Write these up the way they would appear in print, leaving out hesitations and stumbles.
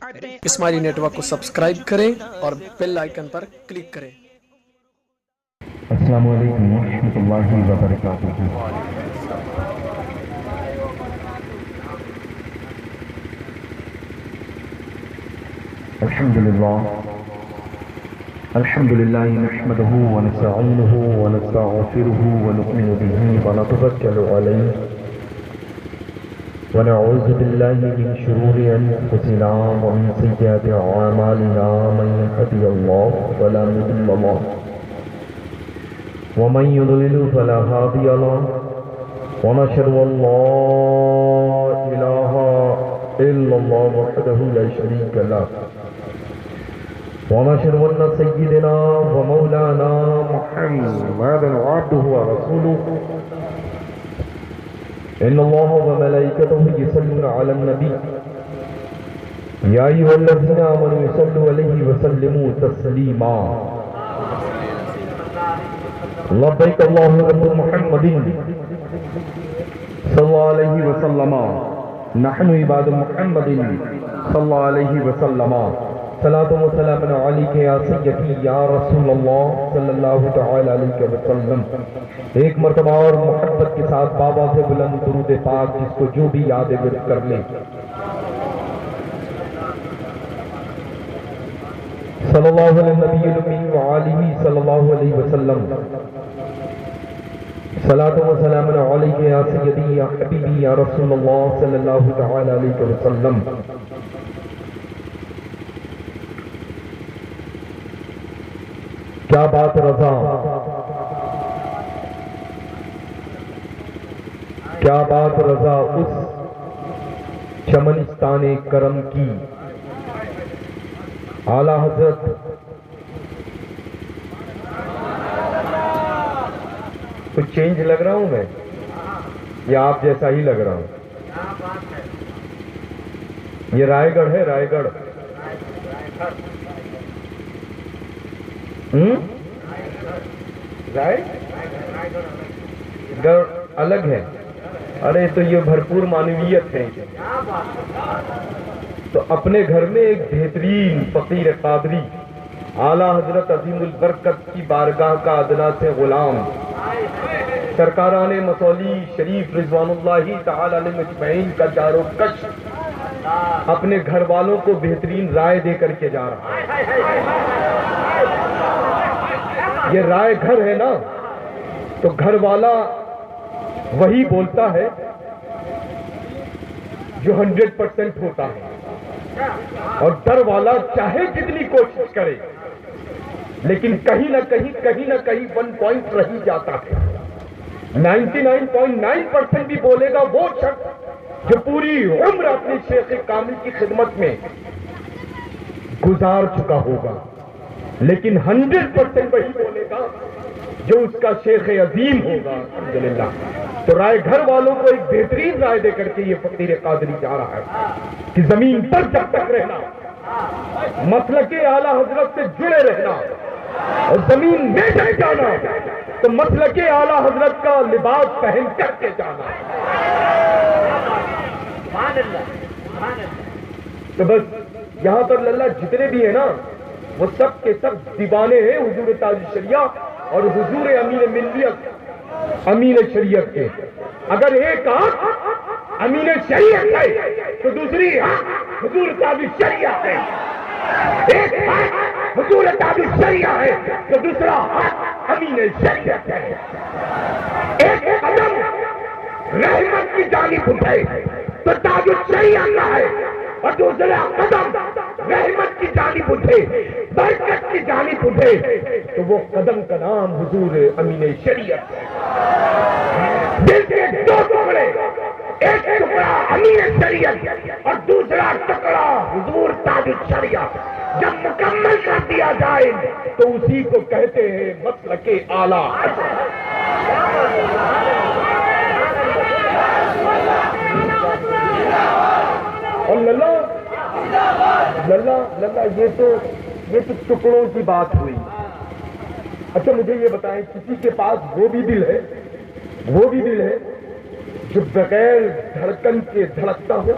اسماعیلی net work کو subscribe کریں اور بیل آئیکن پر کلک کریں۔ السلام علیکم ورحمۃ اللہ وبرکاتہ۔ الحمد للہ نحمده ونستعینه ونستغفره ونؤمن به ونتوکل علیہ ونعوذ باللہ من شرور انفسنا ومن سیئات اعمالنا من يهده الله فلا مضل له ومن يضلل فلا هادي له ونشهد ان لا اله الا الله وحده لا شريك له ونشهد ان سيدنا ومولانا محمدا عبده ورسوله ان الله وملائكته يصلون على النبي يا ايها الذين امنوا صلوا عليه وسلموا تسليما لبيك اللهم رب محمد صلى الله عليه وسلم نحن عباد محمد صلى الله عليه وسلم صلاۃ و سلام علیک یا سیدی یا رسول اللہ صلی اللہ تعالی علیہ وسلم۔ ایک مرتبہ اور محبت کے ساتھ بابا سے بلند درود پاک جس کو جو بھی یاد ورد کر لے۔ صلی اللہ علیہ نبی الامی وآلہ صلی اللہ علیہ وسلم۔ صلاۃ و سلام علیک یا سیدی یا حبیبی یا رسول اللہ صلی اللہ تعالی علیہ وسلم۔ کیا بات رضا، کیا بات رضا اس چمنستان کرم کی، اعلی حضرت کچھ چینج لگ رہا ہوں میں یا آپ جیسا ہی لگ رہا ہوں؟ یہ رائے گڑھ ہے، رائے گڑھ رائے گڑھ الگ ہے۔ ارے تو یہ بھرپور معنویت ہے۔ تو اپنے گھر میں ایک بہترین فقیر قادری اعلیٰ حضرت عظیم البرکت کی بارگاہ کا ادنا سے غلام سرکاران مصولی شریف رضوان اللہ تعالی علیہ مجمعین کا جارو کش اپنے گھر والوں کو بہترین رائے دے کر کے جا رہا ہے۔ یہ رائے گھر ہے نا، تو گھر والا وہی بولتا ہے جو 100% ہوتا ہے، اور در والا چاہے جتنی کوشش کرے لیکن کہیں نہ کہیں 1 پوائنٹ رہ جاتا ہے۔ 99.9% بھی بولے گا وہ شخص جو پوری عمر اپنے شیخ کامل کی خدمت میں گزار چکا ہوگا، لیکن 100% وہی بولے گا جو اس کا شیخ عظیم ہوگا۔ الحمدللہ۔ تو رائے گھر والوں کو ایک بہترین رائے دے کر کے یہ فقیر قادری جا رہا ہے کہ زمین پر جب تک رہنا، مسلک اعلیٰ حضرت سے جڑے رہنا، اور زمین میں جب جانا تو مسلک اعلیٰ حضرت کا لباس پہن کر کے جانا۔ تو بس یہاں پر للہ جتنے بھی ہیں نا وہ سب کے سب دیوانے ہیں حضور تاج الشریعہ اور حضور امین ملیت امین شریعت کے۔ اگر ایک آنکھ امین شریعت ہے تو دوسری آنکھ حضور تاج الشریعہ ہے، ایک آنکھ حضور تاج الشریعہ ہے تو دوسرا آنکھ امین شریعت ہے۔ ایک قدم رحمت کی جانب اٹھے تو تاج الشریعہ کا ہے، اور دوسرا قدم رحمت کی جانب اٹھے، برکت کی جانب اٹھے تو وہ قدم کا نام حضور امین شریعت ہے۔ دل کے 2 ٹکڑے، ایک ٹکڑا امین شریعت اور دوسرا ٹکڑا حضور تاج الشریعہ جب مکمل کر دیا جائے تو اسی کو کہتے ہیں مسلک اعلیٰ حضرت۔ اور للہ یہ تو ٹکڑوں کی بات ہوئی۔ اچھا مجھے یہ بتائیں، کسی کے پاس وہ بھی دل ہے جو بغیر دھڑکن کے دھڑکتا ہو؟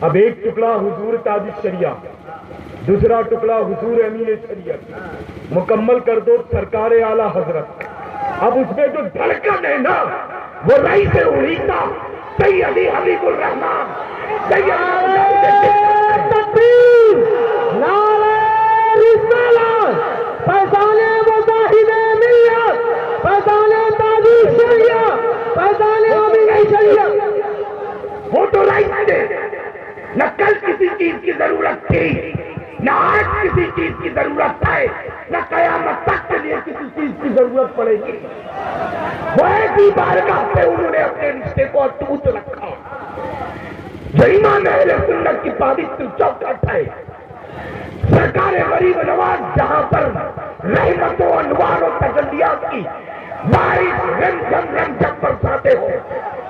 اب ایک ٹکڑا حضور تاج الشریعہ، دوسرا ٹکڑا حضور امین شریعت، مکمل کر دو سرکار اعلی حضرت۔ اب اس میں جو دھڑکن ہے نا وہ رئیس اڑیسہ سید حبیب الرحمان سید تکبیر، نعرہ رسالت، فیضان مجاہد ملت، فیضان تاج الشریعہ، فیضان امین شریعت۔ وہ تو رئیس تھے، نہ کل کسی چیز کی ضرورت تھی، نہ آج کسی چیز کی ضرورت ہے، نہ قیامت تک کے لیے کسی چیز کی ضرورت پڑے گی۔ وہ ایسی بارگاہ سے انہوں نے اپنے رشتے کو اٹوٹ رکھا جو امام اہل سنت کی پوتر چوکھٹ ہے، سرکار غریب نواز جہاں پر رحمت و انوار و تجلیات کی بارش رم جب برساتے ہو،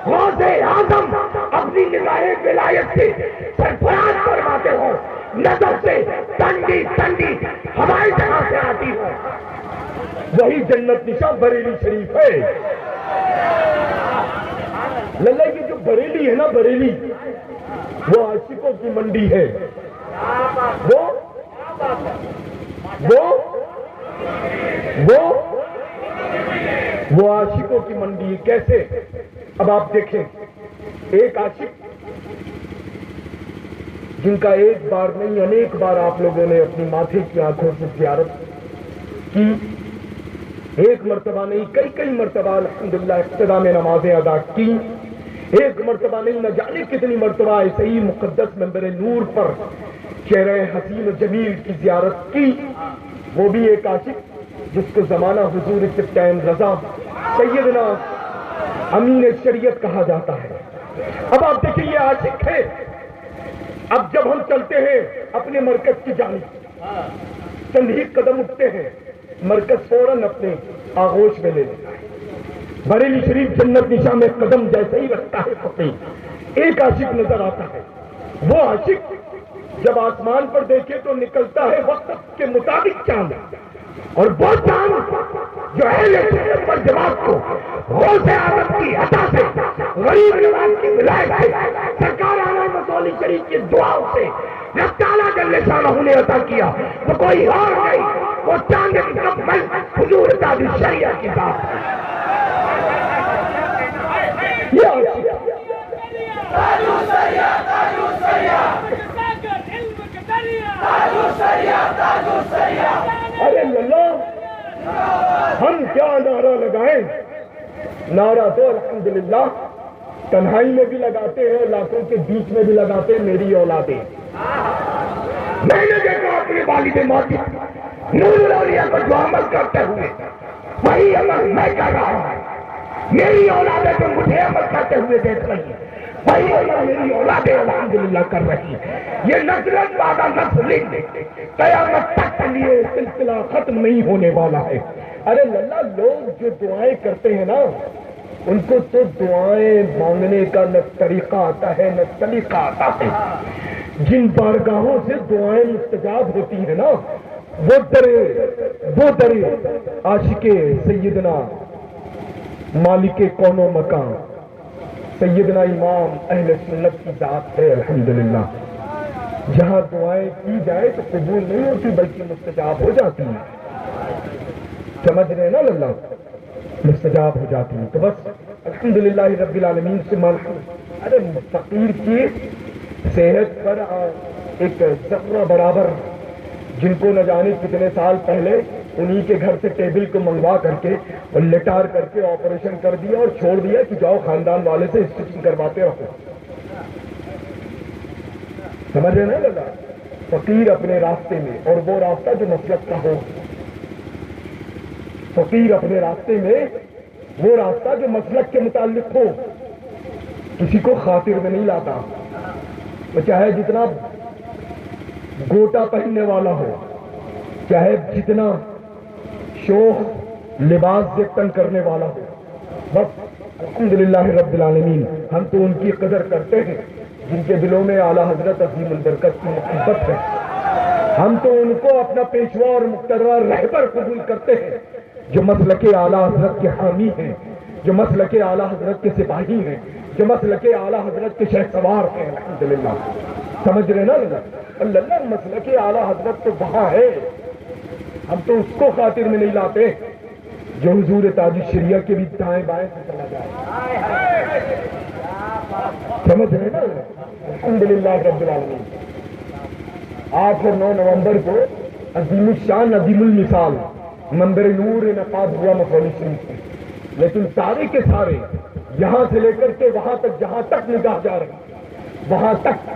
غوث اعظم اپنی نگاہ ولایت سے سرفراز فرماتے ہو، نظر سے ٹھنڈی ٹھنڈی ہماری جہاں سے آتی ہو، وہی جنت نشاں بریلی شریف ہے۔ للہ یہ جو بریلی ہے نا، بریلی وہ عاشقوں کی منڈی ہے، وہ عاشقوں کی منڈی ہے۔ کیسے؟ اب آپ دیکھیں، ایک عاشق جن کا ایک بار نہیں انیک بار آپ لوگوں نے اپنی ماتھے کی آنکھوں سے زیارت کی، ایک مرتبہ نہیں کئی مرتبہ الحمدللہ ابتدا میں نمازیں ادا کی، ایک مرتبہ نہیں نہ جانے کتنی مرتبہ ایسے ہی مقدس منبر نور پر چہرہ حسین و جمیل کی زیارت کی۔ وہ بھی ایک عاشق جس کو زمانہ حضور سبطین رضا سیدنا امین شریعت کہا جاتا ہے۔ اب آپ دیکھیں یہ عاشق ہے۔ اب جب ہم چلتے ہیں اپنے مرکز کی جانب، چند ہی قدم اٹھتے ہیں، مرکز فوراً اپنے آغوش میں لے لیتا ہے۔ بریلی شریف جنت نشاں میں قدم جیسے ہی رکھتا ہے فقیر، ایک عاشق نظر آتا ہے۔ وہ عاشق جب آسمان پر دیکھے تو نکلتا ہے وقت کے مطابق چاند، اور وہ چاند جو اہل سنت پر جماعت کو غوث اعظم کی عطا سے، غریب نواز کی ولایت سے، سرکار اعلی مصولی شریف کی دعاؤں سے اللہ تعالیٰ جل شانہ نے عطا کیا، وہ کوئی اور نہیں، وہ چاند مکمل حضور تاج الشریعہ کی ذات ہے۔ ارے اللہ، ہم کیا نعرہ لگائیں؟ نعرہ تو الحمدللہ تنہائی میں بھی لگاتے ہیں، لاکھوں کے بیچ میں بھی لگاتے ہیں، میری اولادیں۔ میں نے دیکھا اپنے والد ماجد نور الاولیاء کو جو عمل کرتے ہوئے، وہی عمل میں کر رہا ہوں۔ میری اولادیں جو مجھے عمل کرتے ہوئے دیکھ رہی ہیں، وہی عمل میری اولادیں الحمدللہ کر رہی ہیں۔ یہ نسل بعد نسل قیامت تک کے لیے سلسلہ ختم نہیں ہونے والا ہے۔ ارے للہ، لوگ جو دعائیں کرتے ہیں نا، ان کو تو دعائیں مانگنے کا نہ طریقہ آتا ہے نہ طریقہ آتا ہے۔ جن بارگاہوں سے دعائیں مستجاب ہوتی ہیں نا، وہ درے عاشق سیدنا مالک کون و مکان سیدنا امام اہل سنت کی ذات ہے الحمدللہ۔ جہاں دعائیں کی جائے تو قبول نہیں ہوتی بلکہ مستجاب ہو جاتی ہیں۔ سمجھ رہے نا للہ، مستجاب ہو جاتی ہیں۔ تو بس الحمدللہ رب العالمین سے مرحبا۔ ارے فقیر کی صحت پر ایک ذرہ برابر، جن کو نہ جانے کتنے سال پہلے انہی کے گھر سے ٹیبل کو منگوا کر کے اور لٹار کر کے آپریشن کر دیا اور چھوڑ دیا کہ جاؤ خاندان والے سے اسٹچنگ کرواتے رہو۔ سمجھ رہے نا لگا؟ فقیر اپنے راستے میں، اور وہ راستہ جو مسلک کا ہو، فقیر اپنے راستے میں وہ راستہ جو مسلک کے متعلق ہو، کسی کو خاطر میں نہیں لاتا، وہ چاہے جتنا گوٹا پہننے والا ہو، چاہے جتنا شوخ لباس سے تن کرنے والا ہو، بس الحمدللہ رب العالمین ہم تو ان کی قدر کرتے ہیں جن کے دلوں میں اعلیٰ حضرت عظیم البرکت کی محبت ہے۔ ہم تو ان کو اپنا پیشوا اور مقتدر رہبر قبول کرتے ہیں جو مسلک اعلیٰ حضرت کے حامی ہیں، جو مسلک اعلیٰ حضرت کے سپاہی ہیں، جو مسلک اعلیٰ حضرت کے شہسوار ہیں الحمدللہ۔ سمجھ رہے نا اللہ مسئلہ کہ اعلیٰ حضرت تو وہاں ہے، ہم تو اس کو خاطر میں نہیں لاتے جو حضور تاج الشریعہ کے بھی دائیں بائیں سے چلا جائے. سمجھ رہے نا الحمدللہ رب العالمین. آج 9 نومبر کو عظیم الشان عظیم المثال منبر نور انعقاد ہوا مصولی شریف میں، لیکن سارے کے سارے یہاں سے لے کر کے وہاں تک جہاں تک نگاہ جا رہی وہاں تک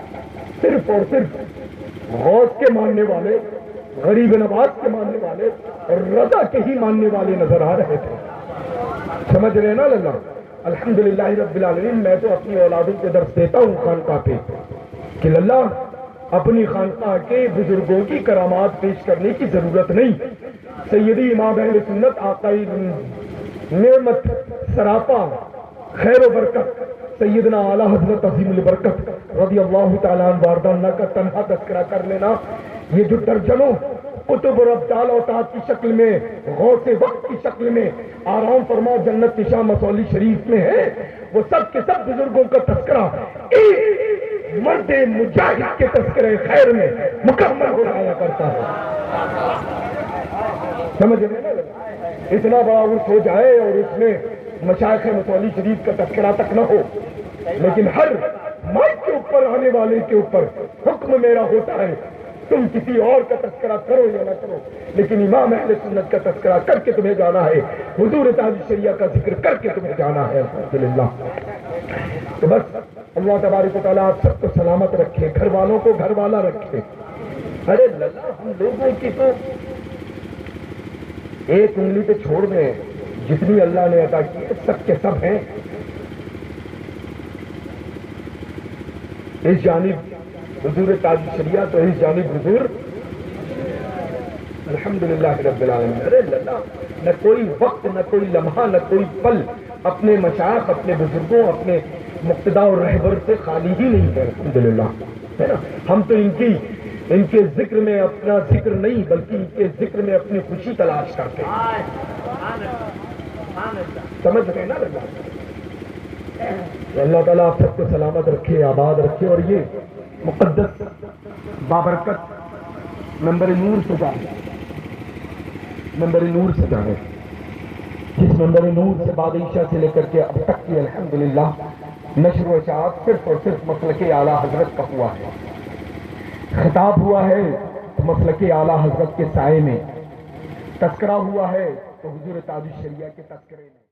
صرف اور صرف غوث کے ماننے والے، غریب نواز کے ماننے والے اور رضا کے ہی ماننے والے نظر آ رہے تھے. سمجھ رہے نا اللہ. الحمدللہ رب العالمین. میں تو اپنی اولادوں کو درس دیتا ہوں خانقاہ پہ کہ اللہ اپنی خانقاہ کے بزرگوں کی کرامات پیش کرنے کی ضرورت نہیں. سیدی امام اہل سنت آقائی نعمت سراپا خیر و برکت سیدنا اعلیٰ حضرت عظیم البرکت رضی اللہ تعالیٰ عنہ واردہ کا تنہا تذکرہ کر لینا، یہ جو درجنوں قطب اور ابدال اوتاد کی شکل میں، غوث وقت کی شکل میں آرام فرما جنت نشاں مصولی شریف میں ہے، وہ سب کے سب بزرگوں کا تذکرہ ایک مرد مجاہد کے تذکرہ خیر میں مکمل ہو جایا کرتا ہے. سمجھ رہے ہیں؟ اتنا بڑا عرص ہو جائے اور اس میں مشائخ مصولی شریف کا تذکرہ تک نہ ہو، لیکن ہر مائک کے اوپر آنے والے کے اوپر حکم میرا ہوتا ہے تم کسی اور کا تذکرہ کرو یا نہ کرو، لیکن امام اہل سنت کا تذکرہ کر کے تمہیں جانا ہے، حضور تاج الشریعہ کا ذکر کر کے تمہیں جانا ہے. الحمدللہ. تو بس اللہ تبارک و تعالیٰ آپ سب کو سلامت رکھے، گھر والوں کو گھر والا رکھے. ارے اللہ ہم لوگوں کی تو ایک انگلی پہ چھوڑ دیں، جتنی اللہ نے عطا کی ہے سب کے سب ہیں. اس جانب حضور تاج الشریعہ تو اس جانب حضور الحمدللہ رب العالمین. ارے اللہ نہ کوئی وقت نہ کوئی لمحہ نہ کوئی پل اپنے مشائخ اپنے بزرگوں اپنے مقتدا اور رہبر سے خالی ہی نہیں ہے. الحمدللہ ہے نا. ہم تو ان کے ذکر میں اپنا ذکر نہیں بلکہ ان کے ذکر میں اپنی خوشی تلاش کرتے ہیں. سمجھ رہے نا اللہ تعالیٰ آپ سب کو سلامت رکھے، آباد رکھے، اور یہ مقدس بابرکت منبر نور سے جائے، منبر نور سے جائے، جس منبر نور سے بعد عشاء سے لے کر کے اب تک کی الحمدللہ نشر و اشاعت صرف اور صرف مسلک اعلیٰ حضرت کا ہوا ہے. خطاب ہوا ہے تو مسلک اعلیٰ حضرت کے سائے میں، تذکرہ ہوا ہے تو حضور تاج الشریعہ کے تذکرے میں.